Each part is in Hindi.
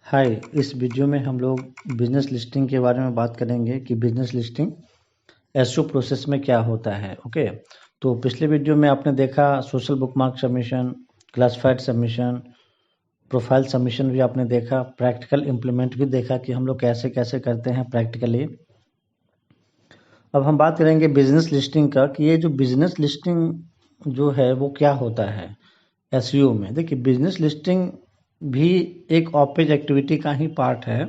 हाय, इस वीडियो में हम लोग बिजनेस लिस्टिंग के बारे में बात करेंगे कि बिजनेस लिस्टिंग एसईओ प्रोसेस में क्या होता है। ओके, तो पिछले वीडियो में आपने देखा social bookmark submission, classified submission, profile submission भी आपने देखा, प्रैक्टिकल इम्प्लीमेंट भी देखा कि हम लोग कैसे कैसे करते हैं प्रैक्टिकली। अब हम बात करेंगे बिजनेस लिस्टिंग का कि ये जो बिजनेस लिस्टिंग जो है वो क्या होता है एसईओ में। देखिए, बिजनेस लिस्टिंग भी एक ऑफ पेज एक्टिविटी का ही पार्ट है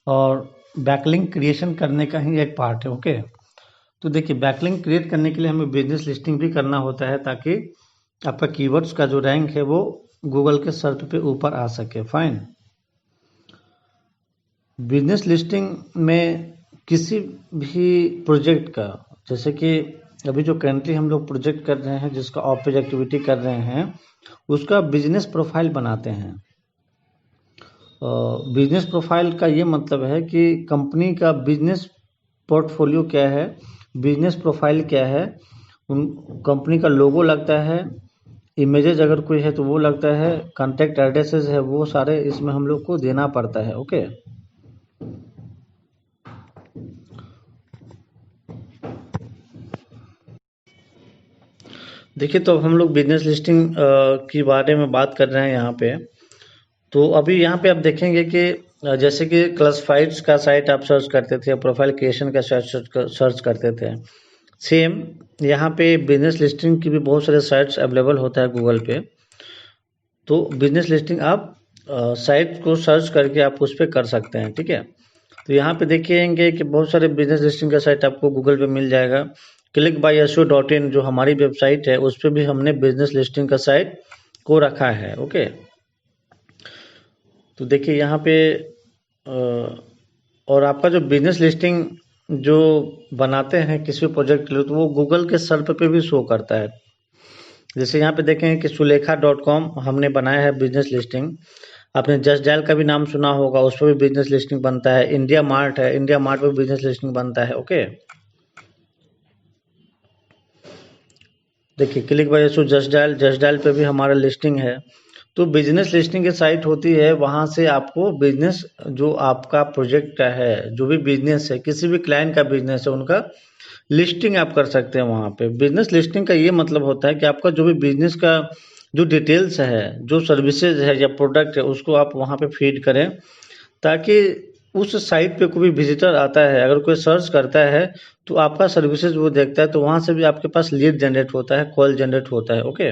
और बैकलिंक क्रिएशन करने का ही एक पार्ट है। ओके, तो देखिए, बैकलिंक क्रिएट करने के लिए हमें बिजनेस लिस्टिंग भी करना होता है ताकि आपका कीवर्ड्स का जो रैंक है वो गूगल के सर्च पे ऊपर आ सके। फाइन, बिजनेस लिस्टिंग में किसी भी प्रोजेक्ट का, जैसे कि अभी जो करेंटली हम लोग प्रोजेक्ट कर रहे हैं जिसका ऑफ पेज एक्टिविटी कर रहे हैं, उसका बिजनेस प्रोफाइल बनाते हैं। बिजनेस प्रोफाइल का ये मतलब है कि कंपनी का बिजनेस पोर्टफोलियो क्या है, बिजनेस प्रोफाइल क्या है, उन कंपनी का लोगो लगता है, इमेजेस अगर कोई है तो वो लगता है, कॉन्टैक्ट एड्रेसेस है, वो सारे इसमें हम लोग को देना पड़ता है। ओके, देखिए, तो अब हम लोग बिजनेस लिस्टिंग के बारे में बात कर रहे हैं यहाँ पे। तो अभी यहाँ पे आप देखेंगे कि जैसे कि क्लासिफाइड्स का साइट आप सर्च करते थे, प्रोफाइल क्रिएशन का सर्च करते थे, सेम यहाँ पे बिजनेस लिस्टिंग की भी बहुत सारे साइट्स अवेलेबल होता है गूगल पे। तो बिजनेस लिस्टिंग आप साइट को सर्च करके आप उस पर कर सकते हैं। ठीक है, तो यहाँ पे देखिएंगे कि बहुत सारे बिजनेस लिस्टिंग का साइट आपको गूगल पे मिल जाएगा। clickbyseo.in जो हमारी वेबसाइट है उस पर भी हमने बिजनेस लिस्टिंग का साइट को रखा है। ओके, तो देखिए यहाँ पे और आपका जो बिजनेस लिस्टिंग जो बनाते हैं किसी भी प्रोजेक्ट के लिए तो वो गूगल के सर्च पे भी शो करता है। जैसे यहाँ पे देखें कि सुलेखा.com हमने बनाया है बिजनेस लिस्टिंग। आपने जस्ट डायल का भी नाम सुना होगा, उस पर भी बिजनेस लिस्टिंग बनता है। इंडिया मार्ट है, इंडिया मार्ट पर बिजनेस लिस्टिंग बनता है। ओके, देखिए क्लिकबायसो, जस्ट डायल पे भी हमारा लिस्टिंग है। तो बिजनेस लिस्टिंग की साइट होती है, वहाँ से आपको बिजनेस जो आपका प्रोजेक्ट का है, जो भी बिजनेस है, किसी भी क्लाइंट का बिजनेस है, उनका लिस्टिंग आप कर सकते हैं वहाँ पे। बिजनेस लिस्टिंग का ये मतलब होता है कि आपका जो भी बिजनेस का जो डिटेल्स है, जो सर्विसेज है या प्रोडक्ट है, उसको आप वहाँ पे फीड करें ताकि उस साइट पे कोई भी विजिटर आता है, अगर कोई सर्च करता है तो आपका सर्विसेज वो देखता है, तो वहाँ से भी आपके पास लीड जनरेट होता है, कॉल जनरेट होता है। ओके,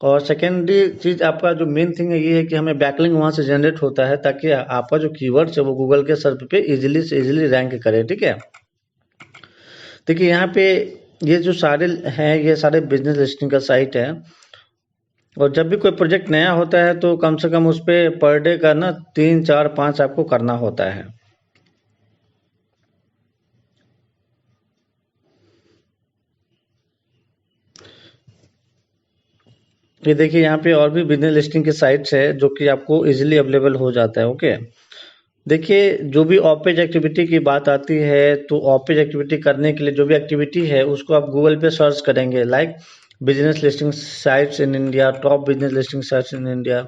और सेकेंडरी चीज़ आपका जो मेन थिंग है ये है कि हमें बैकलिंक वहाँ से जनरेट होता है ताकि आपका जो कीवर्ड्स है वो गूगल के सर्च पे इजीली से इजीली रैंक करे। ठीक है, देखिए यहाँ पे ये जो सारे हैं ये सारे बिजनेस लिस्टिंग का साइट है। और जब भी कोई प्रोजेक्ट नया होता है तो कम से कम उस पर पर डे का ना 3 4 5 आपको करना होता है। ये देखिए यहाँ पे और भी बिजनेस लिस्टिंग की साइट्स है जो कि आपको इजीली अवेलेबल हो जाता है। ओके, देखिए जो भी ऑफ पेज एक्टिविटी की बात आती है तो ऑफ पेज एक्टिविटी करने के लिए जो भी एक्टिविटी है उसको आप गूगल पे सर्च करेंगे, like business listing sites in India, top business listing sites in India.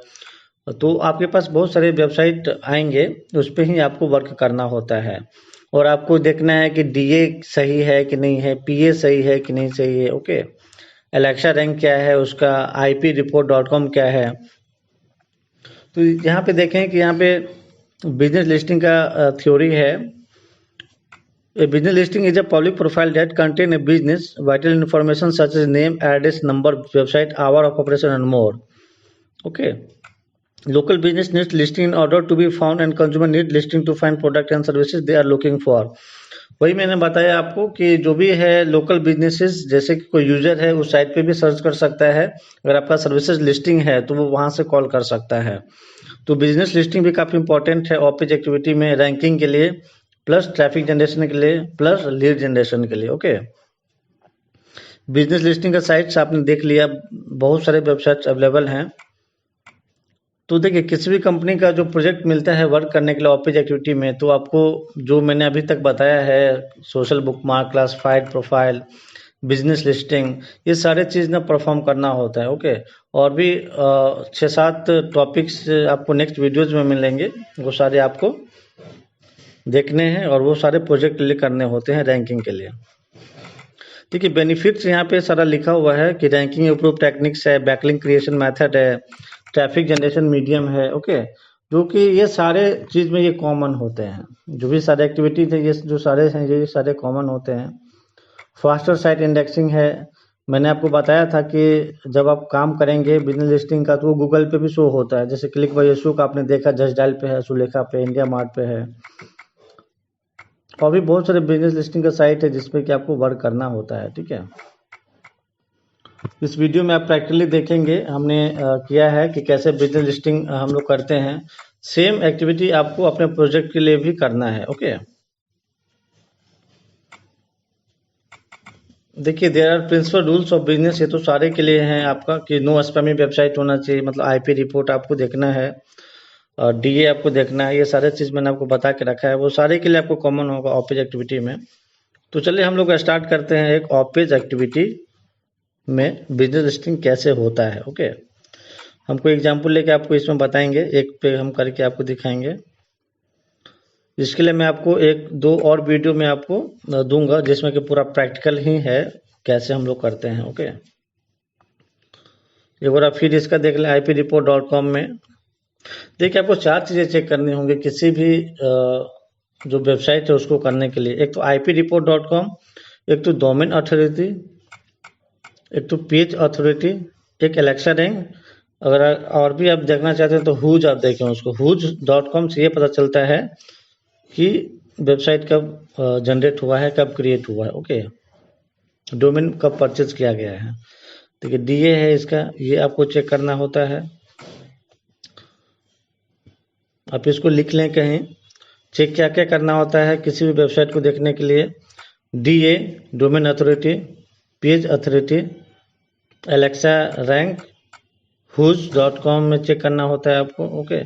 तो आपके पास बहुत सारे वेबसाइट आएंगे, उस पर ही आपको वर्क करना होता है और आपको देखना है कि डीए सही है कि नहीं है, पीए सही है कि नहीं सही है। ओके, एलेक्सा रैंक क्या है उसका, ipReport.com क्या है। तो यहाँ पे देखें कि यहाँ पे बिजनेस लिस्टिंग का थ्योरी है। A business listing is a public profile that contain a business vital information such as name, address, number, website, hour of operation and more. Okay. Local business needs listing in order to be found and consumer need listing to find product and services they are looking for. वही मैंने बताया आपको कि जो भी है लोकल बिजनेसेस, जैसे कि कोई यूजर है उस साइट पे भी सर्च कर सकता है, अगर आपका सर्विसेज लिस्टिंग है तो वो वहां से कॉल कर सकता है। तो बिजनेस लिस्टिंग भी काफ़ी इंपॉर्टेंट है ऑफ पेज एक्टिविटी में रैंकिंग के लिए, प्लस ट्रैफिक जनरेशन के लिए, प्लस लीड जनरेशन के लिए। ओके, बिजनेस लिस्टिंग का साइट्स आपने देख लिया, बहुत सारे वेबसाइट्स अवेलेबल हैं। तो देखिए किसी भी कंपनी का जो प्रोजेक्ट मिलता है वर्क करने के लिए ऑफ पेज एक्टिविटी में, तो आपको जो मैंने अभी तक बताया है, social bookmark, classified, profile, business listing, ये सारे चीज़ ना परफॉर्म करना होता है। ओके, और भी 6-7 टॉपिक्स आपको नेक्स्ट वीडियोज में मिलेंगे, वो सारे आपको देखने हैं और वो सारे प्रोजेक्ट के लिए करने होते हैं रैंकिंग के लिए। देखिए बेनिफिट्स यहाँ पे सारा लिखा हुआ है कि रैंकिंग इम्प्रूव टेक्निक्स है, बैकलिंक क्रिएशन मेथड है, ट्रैफिक जनरेशन मीडियम है, ओके, जो कि ये सारे चीज़ में ये कॉमन होते हैं। जो भी सारे एक्टिविटीज है ये जो सारे हैं ये सारे कॉमन होते हैं। फास्टर साइट इंडेक्सिंग है, मैंने आपको बताया था कि जब आप काम करेंगे बिजनेस लिस्टिंग का तो वो गूगल पे भी शो होता है, जैसे क्लिक बाय इशू का आपने देखा, जस्ट डायल पे है, सुलेखा पे, इंडिया मार्ट पे है, और भी बहुत सारे बिजनेस लिस्टिंग का साइट है जिसपे कि आपको वर्क करना होता है। ठीक है, इस वीडियो में आप प्रैक्टिकली देखेंगे हमने किया है कि कैसे बिजनेस लिस्टिंग हम लोग करते हैं। सेम एक्टिविटी आपको अपने प्रोजेक्ट के लिए भी करना है। ओके, देखिए there are principal rules of business, ये तो सारे के लिए हैं आपका कि नो स्पैमी वेबसाइट होना चाहिए, मतलब आईपी रिपोर्ट आपको देखना है, और डीए आपको देखना है, ये सारे चीज़ मैंने आपको बता के रखा है, वो सारे के लिए आपको कॉमन होगा ऑपेज एक्टिविटी में। तो चलिए हम लोग स्टार्ट करते हैं एक ऑपेज एक्टिविटी में बिजनेस लिस्टिंग कैसे होता है। ओके, हमको एग्जाम्पल लेके आपको इसमें बताएंगे, एक पे हम करके आपको दिखाएंगे। इसके लिए मैं आपको एक दो और वीडियो में आपको दूंगा जिसमें कि पूरा प्रैक्टिकल ही है कैसे हम लोग करते हैं। ओके, एक बार आप फिर इसका देख लें ipReport.com में। देखिए आपको 4 चीज़ें चेक करनी होंगी किसी भी जो वेबसाइट है उसको करने के लिए। एक तो ipReport.com, एक तो डोमेन अथॉरिटी, एक तो पेज अथॉरिटी, एक एलेक्सा रैंक। अगर और भी आप देखना चाहते हैं तो हुज आप देखें उसको, huj.com से ये पता चलता है कि वेबसाइट कब जनरेट हुआ है, कब क्रिएट हुआ है। ओके, डोमेन कब परचेज किया गया है। देखिए डीए है इसका, ये आपको चेक करना होता है। आप इसको लिख लें कहीं, चेक क्या क्या करना होता है किसी भी वेबसाइट को देखने के लिए। DA domain authority, page authority, Alexa rank, हुज.com में चेक करना होता है आपको। ओके,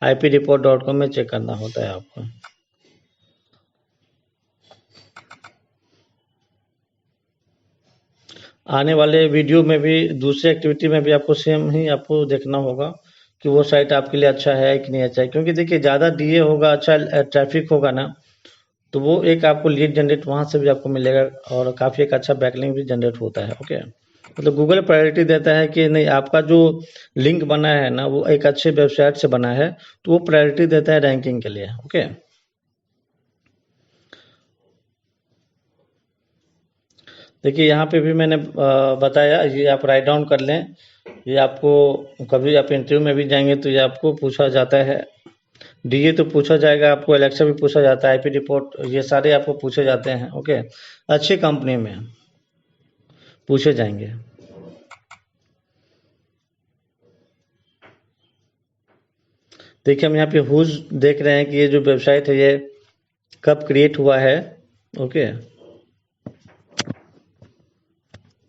ipReport.com में चेक करना होता है आपको। आने वाले वीडियो में भी दूसरे एक्टिविटी में भी आपको सेम ही आपको देखना होगा कि वो साइट आपके लिए अच्छा है कि नहीं अच्छा है, क्योंकि देखिए ज़्यादा डीए होगा, अच्छा ट्रैफिक होगा ना, तो वो एक आपको लीड जनरेट वहाँ से भी आपको मिलेगा और काफ़ी एक अच्छा बैकलिंक भी जनरेट होता है। ओके, मतलब गूगल प्रायोरिटी देता है कि नहीं आपका जो लिंक बना है ना वो एक अच्छे वेबसाइट से बना है, तो वो प्रायोरिटी देता है रैंकिंग के लिए। ओके, देखिए यहाँ पे भी मैंने बताया, ये आप राइट डाउन कर लें। ये आपको कभी आप इंटरव्यू में भी जाएंगे तो ये आपको पूछा जाता है। डीए तो पूछा जाएगा आपको, एलेक्सा भी पूछा जाता है, ipReport, ये सारे आपको पूछे जाते हैं। ओके, अच्छी कंपनी में पूछे जाएंगे। देखिए हम यहाँ पे हुज देख रहे हैं कि ये जो वेबसाइट है ये कब क्रिएट हुआ है। ओके,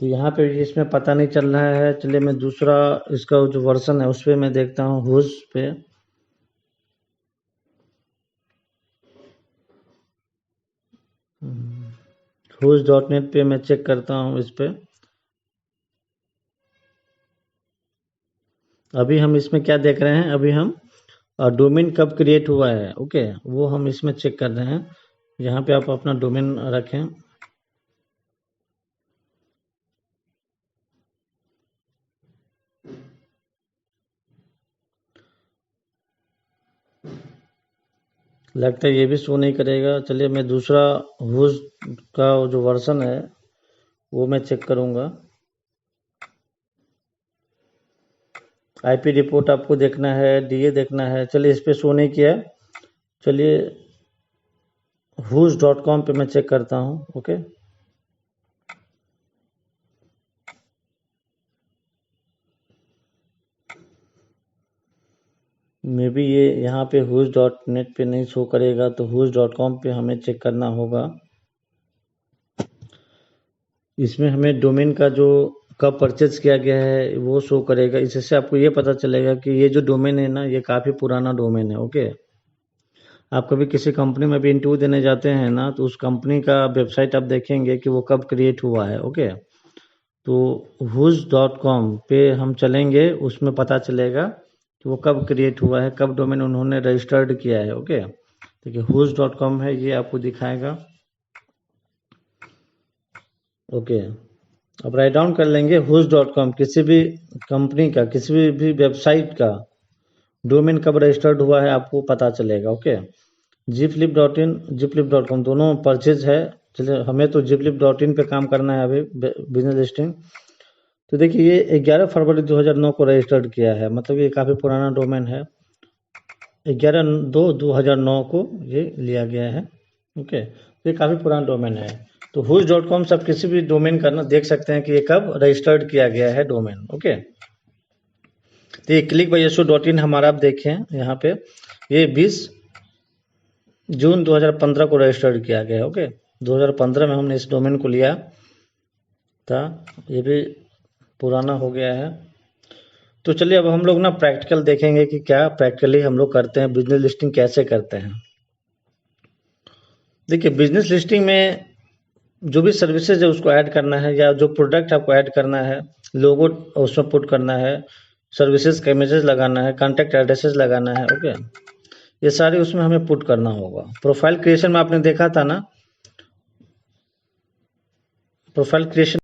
तो यहाँ पे भी इसमें पता नहीं चल रहा है। चलिए मैं दूसरा इसका जो वर्जन है उस पर मैं देखता हूँ, हुज पे। हुज.net पे मैं चेक करता हूँ इस पे। अभी हम इसमें क्या देख रहे हैं, अभी हम डोमेन कब क्रिएट हुआ है, ओके, वो हम इसमें चेक कर रहे हैं। यहाँ पे आप अपना डोमेन रखें। लगता है ये भी शो नहीं करेगा। चलिए मैं दूसरा हुज का जो वर्जन है वो मैं चेक करूँगा। ipReport आपको देखना है, डीए देखना है। चलिए इस पे शो नहीं किया, चलिए हुज.com पे मैं चेक करता हूँ। ओके, मे बी ये यहाँ पे हुज.net पे नहीं शो करेगा, तो हुज.com पे हमें चेक करना होगा। इसमें हमें डोमेन का जो कब परचेज किया गया है वो शो करेगा। इससे आपको ये पता चलेगा कि ये जो डोमेन है ना ये काफ़ी पुराना डोमेन है। ओके, आप कभी किसी कंपनी में भी इंटरव्यू देने जाते हैं ना तो उस कंपनी का वेबसाइट आप देखेंगे कि वो कब क्रिएट हुआ है। ओके, तो whos.com पे हम चलेंगे, उसमें पता चलेगा कि वो कब क्रिएट हुआ है, कब डोमेन उन्होंने रजिस्टर्ड किया है। ओके, देखिए whos.com है, ये आपको दिखाएगा। ओके, अब राइट डाउन कर लेंगे whos.com, किसी भी कंपनी का, किसी भी वेबसाइट का डोमेन कब रजिस्टर्ड हुआ है आपको पता चलेगा। ओके, gflip.in, gflip.com दोनों परचेज है। चलिए, हमें तो gflip.in पे काम करना है अभी, बिजनेस लिस्टिंग। तो देखिए ये 11 फरवरी 2009 को रजिस्टर्ड किया है, मतलब ये काफ़ी पुराना डोमेन है। 11/2/2009 को ये लिया गया है। ओके, तो ये काफ़ी पुराना डोमेन है। तो whos.com से आप किसी भी डोमेन का ना देख सकते हैं कि ये कब रजिस्टर्ड किया गया है डोमेन। ओके, तो ये clickbyseo.in हमारा आप देखें यहाँ पे, ये 20 जून 2015 को रजिस्टर्ड किया गया है। ओके, 2015 में हमने इस डोमेन को लिया था, ये भी पुराना हो गया है। तो चलिए अब हम लोग ना प्रैक्टिकल देखेंगे कि क्या प्रैक्टिकली हम लोग करते हैं, बिजनेस लिस्टिंग कैसे करते हैं। देखिए बिजनेस लिस्टिंग में जो भी सर्विसेज है उसको ऐड करना है, या जो प्रोडक्ट आपको ऐड करना है, लोगो उसमें पुट करना है, सर्विसेज का इमेजेस लगाना है, कॉन्टैक्ट एड्रेसेस लगाना है। ओके, ये सारे उसमें हमें पुट करना होगा। प्रोफाइल क्रिएशन में आपने देखा था ना, प्रोफाइल क्रिएशन